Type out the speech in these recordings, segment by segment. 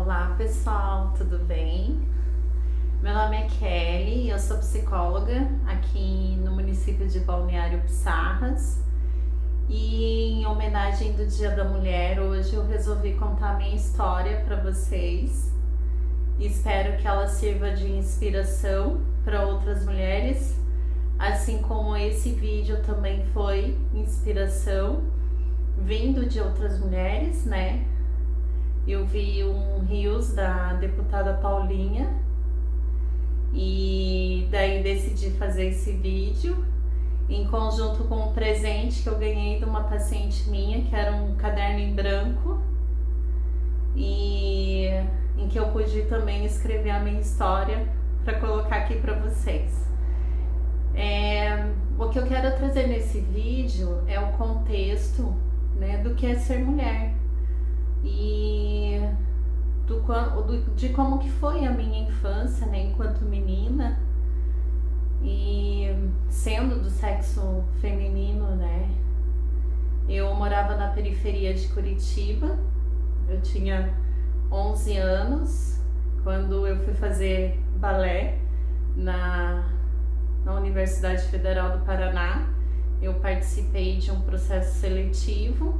Olá pessoal, tudo bem? Meu nome é Kelly, eu sou psicóloga aqui no município de Balneário Pissarras e em homenagem do Dia da Mulher, hoje eu resolvi contar a minha história para vocês. Espero que ela sirva de inspiração para outras mulheres, assim como esse vídeo também foi inspiração vindo de outras mulheres, né? Eu vi um reels da deputada Paulinha e daí decidi fazer esse vídeo em conjunto com um presente que eu ganhei de uma paciente minha, que era um caderno em branco e em que eu pude também escrever a minha história para colocar aqui para vocês. O que eu quero trazer nesse vídeo é o contexto, né, do que é ser mulher e de como que foi a minha infância, né, enquanto menina e sendo do sexo feminino, né. Eu morava na periferia de Curitiba, eu tinha 11 anos quando eu fui fazer balé na Universidade Federal do Paraná. Eu participei de um processo seletivo,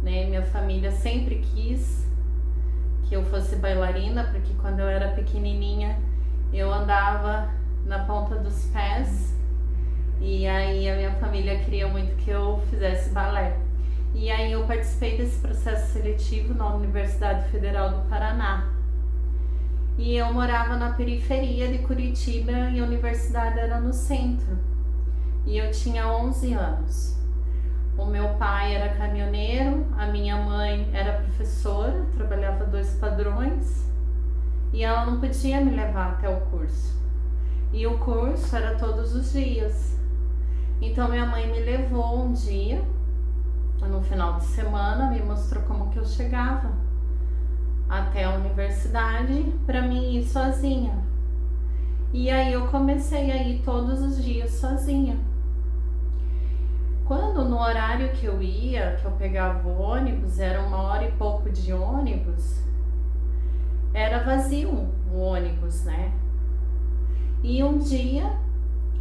né? Minha família sempre quis que eu fosse bailarina, porque quando eu era pequenininha eu andava na ponta dos pés e aí a minha família queria muito que eu fizesse balé. E aí eu participei desse processo seletivo na Universidade Federal do Paraná. E eu morava na periferia de Curitiba e a universidade era no centro. E eu tinha 11 anos. O meu pai era caminhoneiro, a minha mãe era professora, trabalhava 2 padrões e ela não podia me levar até o curso. E o curso era todos os dias. Então minha mãe me levou um dia, no final de semana, me mostrou como que eu chegava até a universidade para mim ir sozinha. E aí eu comecei a ir todos os dias sozinha. Quando no horário que eu ia, que eu pegava o ônibus, era 1h e pouco de ônibus, era vazio o ônibus, né? E um dia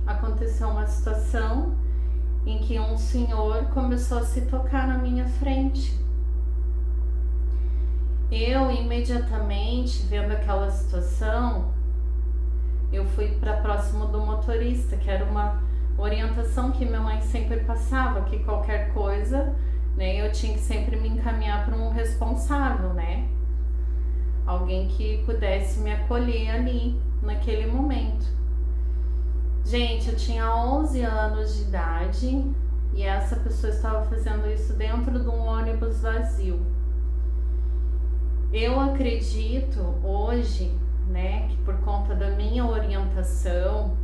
aconteceu uma situação em que um senhor começou a se tocar na minha frente. Eu imediatamente, vendo aquela situação, eu fui para próximo do motorista, que era uma orientação que minha mãe sempre passava, que qualquer coisa, né, eu tinha que sempre me encaminhar para um responsável, né? Alguém que pudesse me acolher ali, naquele momento. Gente, eu tinha 11 anos de idade e essa pessoa estava fazendo isso dentro de um ônibus vazio. Eu acredito hoje, né, que por conta da minha orientação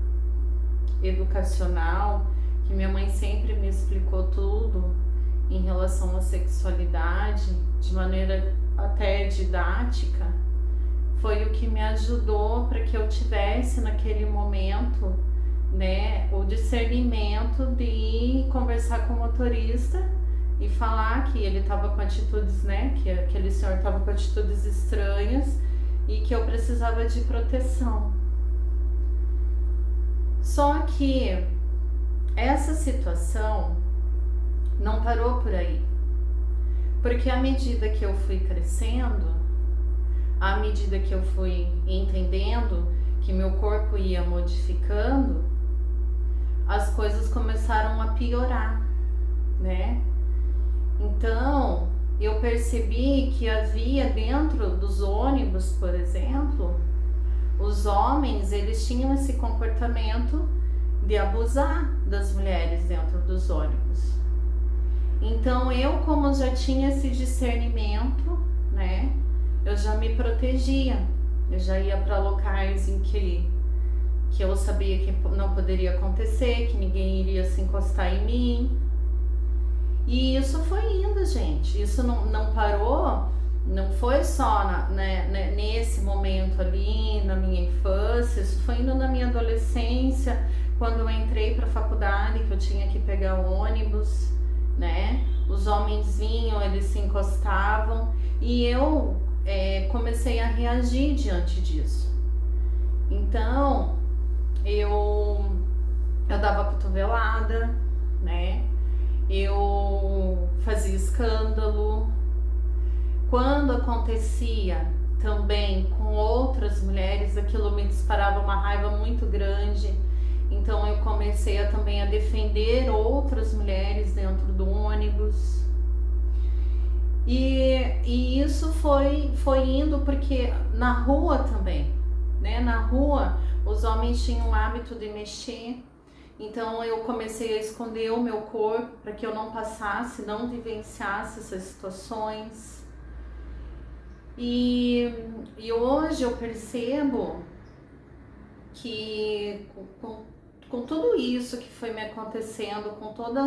educacional, que minha mãe sempre me explicou tudo em relação à sexualidade, de maneira até didática, foi o que me ajudou para que eu tivesse naquele momento, né, o discernimento de conversar com o motorista e falar que ele estava com atitudes, né, que aquele senhor estava com atitudes estranhas e que eu precisava de proteção. Só que essa situação não parou por aí, porque à medida que eu fui crescendo, à medida que eu fui entendendo que meu corpo ia modificando, as coisas começaram a piorar, né? Então, eu percebi que havia dentro dos ônibus, por exemplo, os homens, eles tinham esse comportamento de abusar das mulheres dentro dos ônibus. Então, eu, como já tinha esse discernimento, né, eu já me protegia. Eu já ia para locais em que eu sabia que não poderia acontecer, que ninguém iria se encostar em mim. E isso foi indo, gente. Isso não parou, não foi só nesse momento ali, na minha infância. Isso foi indo na minha adolescência, quando eu entrei para a faculdade, que eu tinha que pegar o ônibus, né? Os homens vinham, eles se encostavam. E eu comecei a reagir diante disso. Então, eu dava cotovelada, né? Eu fazia escândalo. Quando acontecia também com outras mulheres, aquilo me disparava uma raiva muito grande. Então eu comecei também a defender outras mulheres dentro do ônibus. E isso foi indo porque na rua também, né? Na rua os homens tinham o hábito de mexer. Então eu comecei a esconder o meu corpo para que eu não passasse, não vivenciasse essas situações. E hoje eu percebo que com tudo isso que foi me acontecendo, com toda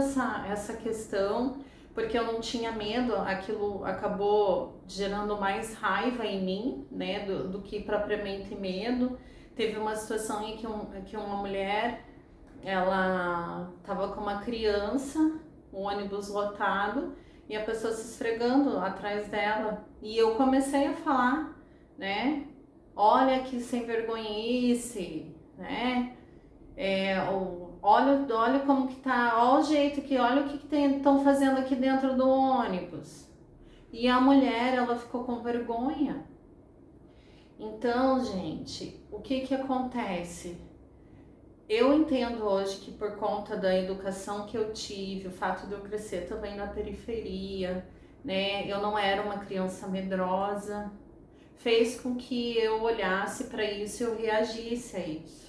essa questão, porque eu não tinha medo, aquilo acabou gerando mais raiva em mim, né, do que propriamente medo. Teve uma situação em que uma mulher, ela estava com uma criança, um ônibus lotado, e a pessoa se esfregando atrás dela. E eu comecei a falar, né? Olha que sem vergonhice, né? Olha como que tá, olha o jeito que, olha o que estão fazendo aqui dentro do ônibus. E a mulher, ela ficou com vergonha. Então, gente, o que acontece? Eu entendo hoje que por conta da educação que eu tive, o fato de eu crescer também na periferia, né, eu não era uma criança medrosa, fez com que eu olhasse para isso e eu reagisse a isso.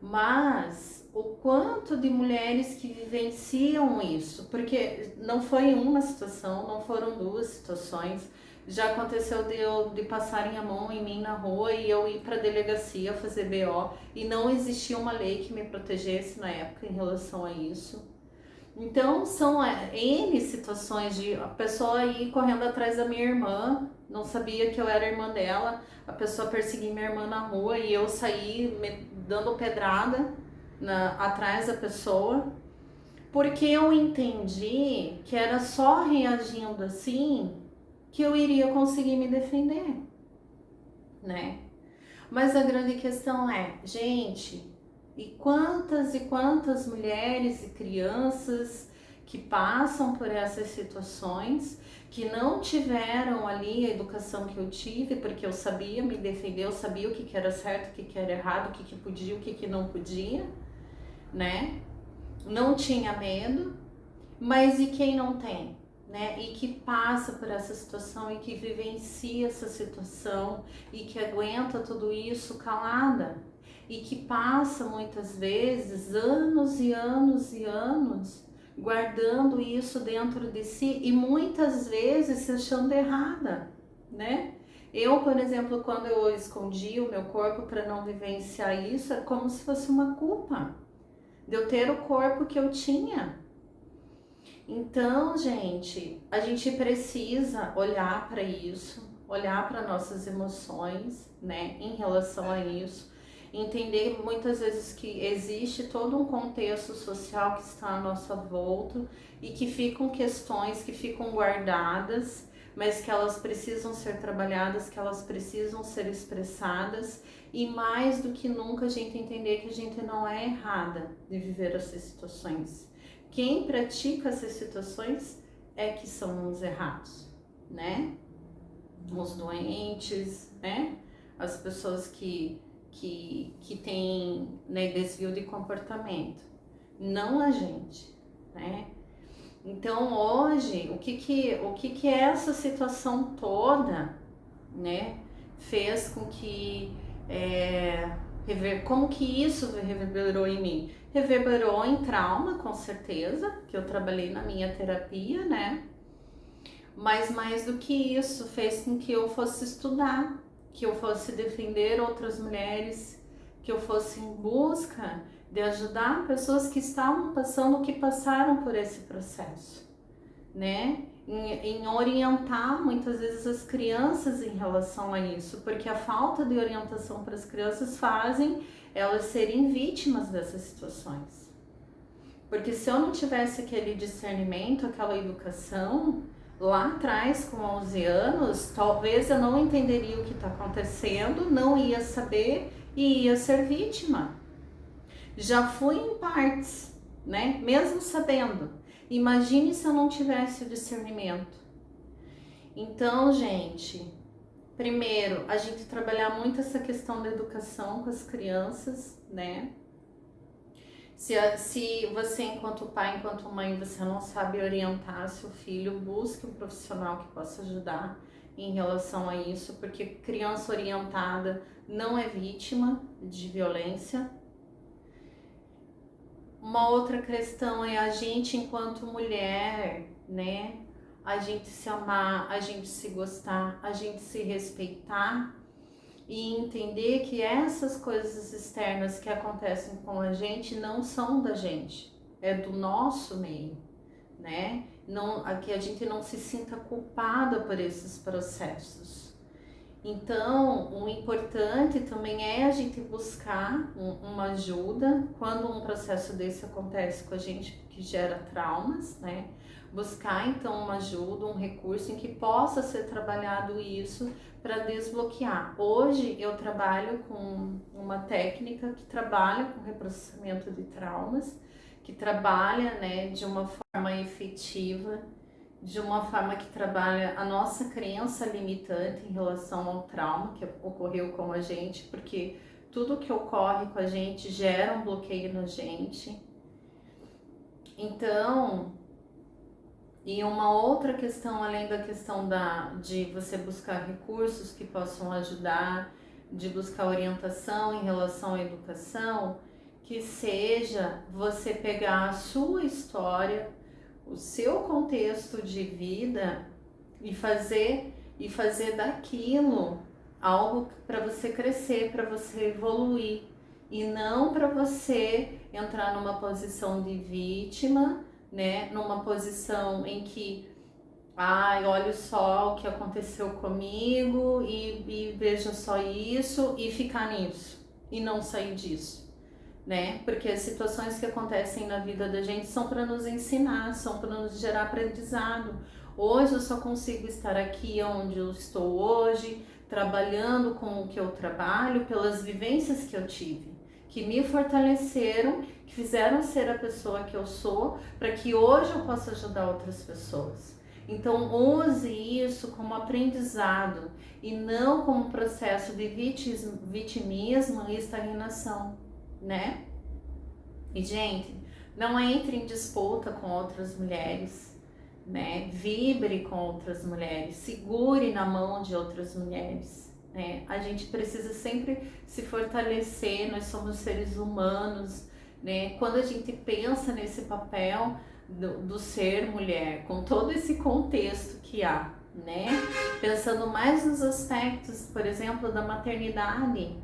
Mas o quanto de mulheres que vivenciam isso, porque não foi uma situação, não foram duas situações. Já aconteceu de passarem a mão em mim na rua e eu ir para a delegacia fazer BO e não existia uma lei que me protegesse na época em relação a isso. Então são N situações de a pessoa ir correndo atrás da minha irmã, não sabia que eu era irmã dela, a pessoa perseguir minha irmã na rua e eu sair dando pedrada atrás da pessoa, porque eu entendi que era só reagindo assim que eu iria conseguir me defender, né? Mas a grande questão é, gente, e quantas mulheres e crianças que passam por essas situações, que não tiveram ali a educação que eu tive, porque eu sabia me defender, eu sabia o que era certo, o que era errado, o que podia, o que não podia, né? Não tinha medo, mas e quem não tem? Né? E que passa por essa situação e que vivencia essa situação e que aguenta tudo isso calada e que passa muitas vezes anos e anos e anos guardando isso dentro de si e muitas vezes se achando errada, né? Eu, por exemplo, quando eu escondi o meu corpo para não vivenciar isso, é como se fosse uma culpa de eu ter o corpo que eu tinha. Então, gente, a gente precisa olhar para isso, olhar para nossas emoções, né, em relação a isso, entender muitas vezes que existe todo um contexto social que está à nossa volta e que ficam questões que ficam guardadas, mas que elas precisam ser trabalhadas, que elas precisam ser expressadas e mais do que nunca a gente entender que a gente não é errada de viver essas situações. Quem pratica essas situações é que são os errados, né? Os doentes, né? As pessoas que têm, né, desvio de comportamento, não a gente, né? Então hoje, o que essa situação toda, né, fez com que como que isso reverberou em mim? Reverberou em trauma, com certeza, que eu trabalhei na minha terapia, né? Mas mais do que isso, fez com que eu fosse estudar, que eu fosse defender outras mulheres, que eu fosse em busca de ajudar pessoas que estavam passando, que passaram por esse processo, né? Em orientar muitas vezes as crianças em relação a isso, porque a falta de orientação para as crianças fazem elas serem vítimas dessas situações. Porque se eu não tivesse aquele discernimento, aquela educação, lá atrás, com 11 anos, talvez eu não entenderia o que está acontecendo, não ia saber e ia ser vítima. Já fui em partes, né? Mesmo sabendo. Imagine se eu não tivesse o discernimento. Então, gente, primeiro, a gente trabalhar muito essa questão da educação com as crianças, né? Se você, enquanto pai, enquanto mãe, você não sabe orientar seu filho, busque um profissional que possa ajudar em relação a isso, porque criança orientada não é vítima de violência. Uma outra questão é a gente, enquanto mulher, né? A gente se amar, a gente se gostar, a gente se respeitar e entender que essas coisas externas que acontecem com a gente não são da gente, é do nosso meio, né? Não, que a gente não se sinta culpada por esses processos. Então, o importante também é a gente buscar uma ajuda quando um processo desse acontece com a gente, que gera traumas, né? Buscar então uma ajuda, um recurso em que possa ser trabalhado isso para desbloquear. Hoje eu trabalho com uma técnica que trabalha com reprocessamento de traumas, que trabalha, né, de uma forma efetiva, de uma forma que trabalha a nossa crença limitante em relação ao trauma que ocorreu com a gente, porque tudo que ocorre com a gente gera um bloqueio na gente. Então, e uma outra questão, além da questão de você buscar recursos que possam ajudar, de buscar orientação em relação à educação, que seja você pegar a sua história, o seu contexto de vida e fazer daquilo algo para você crescer, para você evoluir, e não para você entrar numa posição de vítima, né? Numa posição em que, ai, olha só o que aconteceu comigo e veja só isso e ficar nisso e não sair disso, né? Porque as situações que acontecem na vida da gente são para nos ensinar, são para nos gerar aprendizado. Hoje eu só consigo estar aqui onde eu estou hoje, trabalhando com o que eu trabalho, pelas vivências que eu tive, que me fortaleceram, que fizeram ser a pessoa que eu sou, para que hoje eu possa ajudar outras pessoas. Então use isso como aprendizado e não como processo de vitimismo e estagnação, né? E gente, não entre em disputa com outras mulheres, né? Vibre com outras mulheres, segure na mão de outras mulheres, né? A gente precisa sempre se fortalecer, nós somos seres humanos, né? Quando a gente pensa nesse papel do ser mulher, com todo esse contexto que há, né? Pensando mais nos aspectos, por exemplo, da maternidade,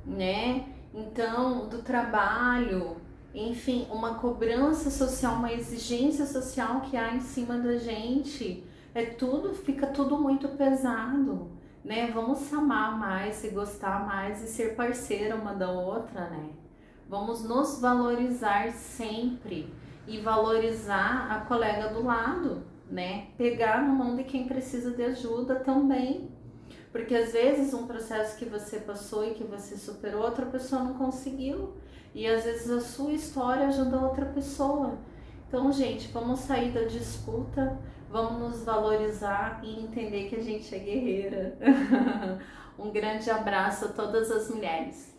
né? Então, do trabalho, enfim, uma cobrança social, uma exigência social que há em cima da gente, fica tudo muito pesado, né? Vamos se amar mais, se gostar mais e ser parceira uma da outra, né? Vamos nos valorizar sempre e valorizar a colega do lado, né? Pegar na mão de quem precisa de ajuda também. Porque às vezes um processo que você passou e que você superou, outra pessoa não conseguiu. E às vezes a sua história ajuda outra pessoa. Então, gente, vamos sair da disputa, vamos nos valorizar e entender que a gente é guerreira. Um grande abraço a todas as mulheres.